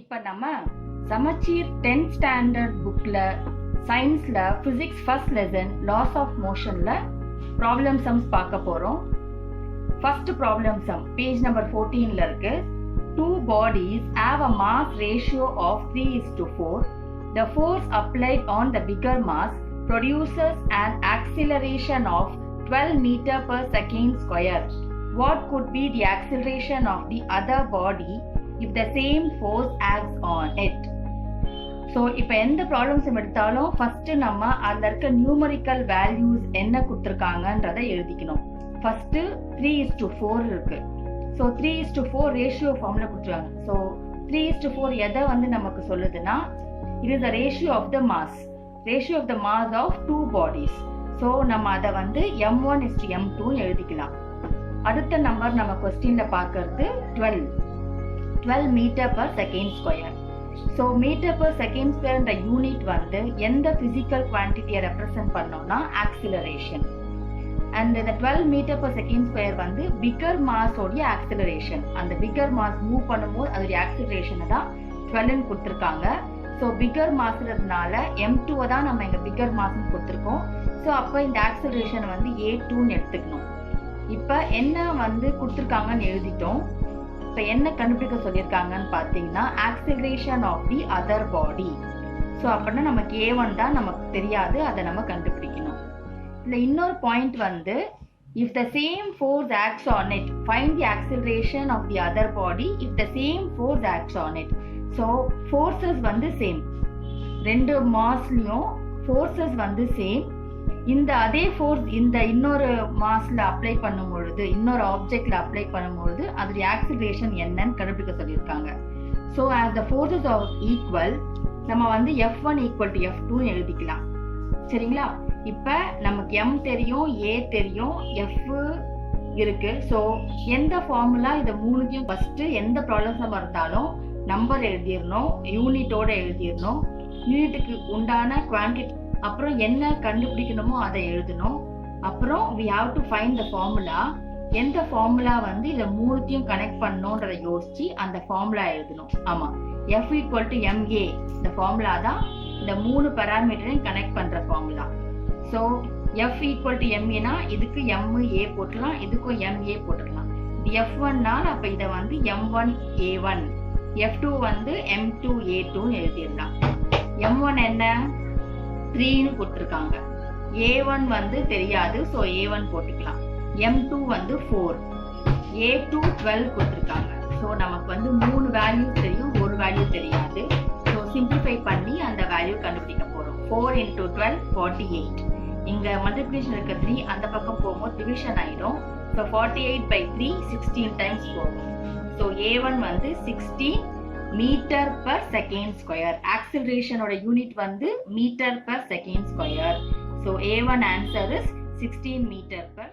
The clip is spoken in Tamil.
இப்போ நம்ம சமச்சீர் 10th ஸ்டாண்டர்ட் புக்ல சயின்ஸ்ல physics first lesson laws of மோஷன்ல ப்ராப்ளம் சம்ஸ் பார்க்க போறோம். First problem sum page number 14ல இருக்கு. Two bodies have a mass ratio of 3:4. The force applied on the bigger mass produces an acceleration of 12 meter per second square. What could be the acceleration of the other body if the same force acts on it? So இப்போ எந்த ப்ராப்ளம்ஸ் எடுத்தாலும் ஃபர்ஸ்ட் நம்ம அதில் இருக்க நியூமரிக்கல் வேல்யூஸ் என்ன கொடுத்துருக்காங்கன்றதை எழுதிக்கணும். ஃபர்ஸ்ட் 3:4 இருக்கு. ஸோ 3:4 ரேஷியோ ஃபார்ம்ல கொடுத்துருவாங்க. ஸோ 3:4 எதை நமக்கு சொல்லுதுன்னா, it is the ratio of the mass of two bodies. So நம்ம அதை m1:m2 எழுதிக்கலாம். அடுத்த நம்பர் நம்ம கொஸ்டின்ல பார்க்கறது 12 metre per second square. So metre per second ஸ்கொயர்ன்ற யூனிட் எந்த பிசிக்கல் குவான்டிட்டியை ரெப்ரசென்ட் பண்ணோம்னா ஆக்சிலரேஷன். அண்ட் இந்த 12 metre per second square bigger மாஸோடைய ஆக்சிலரேஷன். அந்த பிகர் மாஸ் மூவ் பண்ணும்போது அதோடைய ஆக்சிலரேஷனை தான் 12 கொடுத்துருக்காங்க. ஸோ பிகர் மாஸ்ன்றதுனால m2 தான் நம்ம இங்கே பிகர் மாஸ்ன்னு கொடுத்துருக்கோம். ஸோ அப்போ இந்த ஆக்சிலரேஷன் a2ன்னு எடுத்துக்கணும். இப்போ என்ன கொடுத்துருக்காங்கன்னு எழுதிட்டோம். இப்போ என்ன கண்டுபிடிக்க சொல்லியிருக்காங்கன்னு பார்த்தீங்கன்னா acceleration of the other body. So அப்படின்னா நமக்கு a1 தான் நமக்கு தெரியாது, அதை நம்ம கண்டுபிடிக்கணும். இல்லை இன்னொரு point if the same force acts on it, find the acceleration of the other body if the same force acts on it. So forces same, ரெண்டு மாஸ்லையும் ஃபோர்ஸஸ் சேம். இந்த அதே ஃபோர்ஸ் இந்த இன்னொரு மாஸ்ல அப்ளை பண்ணும் பொழுது, இன்னொரு ஆப்ஜெக்ட்ல அப்ளை பண்ணும் பொழுது அதோடைய ஆக்சிலரேஷன் என்னன்னு கண்டுபிடிக்க சொல்லியிருக்காங்க. So as the forces are equal, நம்ம F1 equal to F2 எழுதிக்கலாம். சரிங்களா? இப்ப நமக்கு m தெரியும், a தெரியும், f இருக்கு. ஸோ எந்த ஃபார்முலா இதை மூணுத்தையும் ஃபர்ஸ்ட் எந்த ப்ராப்ளம்ஸ் இருந்தாலும் நம்பர் எழுதிடணும், யூனிட்டோட எழுதிடணும், யூனிட்டுக்கு உண்டான குவான்டிட்டி, அப்புறம் என்ன கண்டுபிடிக்கணுமோ அதை எழுதணும். அப்புறம் we have to find the formula. எந்த ஃபார்முலா இதை மூணுத்தையும் கனெக்ட் பண்ணணுன்றதை யோசிச்சு அந்த ஃபார்முலா எழுதணும். ஆமா, f equal to ma இந்த ஃபார்முலா தான் இந்த மூணு பேராமீட்டரையும் கனெக்ட் பண்ற formula. So f equal to ma இதுக்கு ma போட்டுடலாம், இதுக்கும் ma போட்டுடலாம். இது f1னால அப்ப இதை m1a1, f2 m2a2 எழுதிடலாம். m1 என்ன 3ன்னு கொடுத்துருக்காங்க, a1 தெரியாது, ஸோ a1 போட்டுக்கலாம். m2 4, a2 12 கொடுத்துருக்காங்க. ஸோ நமக்கு மூணு வேல்யூ தெரியும், ஒரு வேல்யூ தெரியாது. ஸோ சிம்பிளிஃபை பண்ணி அந்த வேல்யூ கண்டுபிடிக்க போறோம். 4 × 12 48. இங்க மல்டிப்ளிகேஷன் இருக்க 3 அந்த பக்கம் போகும்போது டிவிஷன் ஆயிடும். ஸோ 48/3 16 டைம்ஸ் போகும். So a1 16 metre per second square. ஆக்சிலரேஷனோட unit metre per second square. So a1 answer is 16 metre per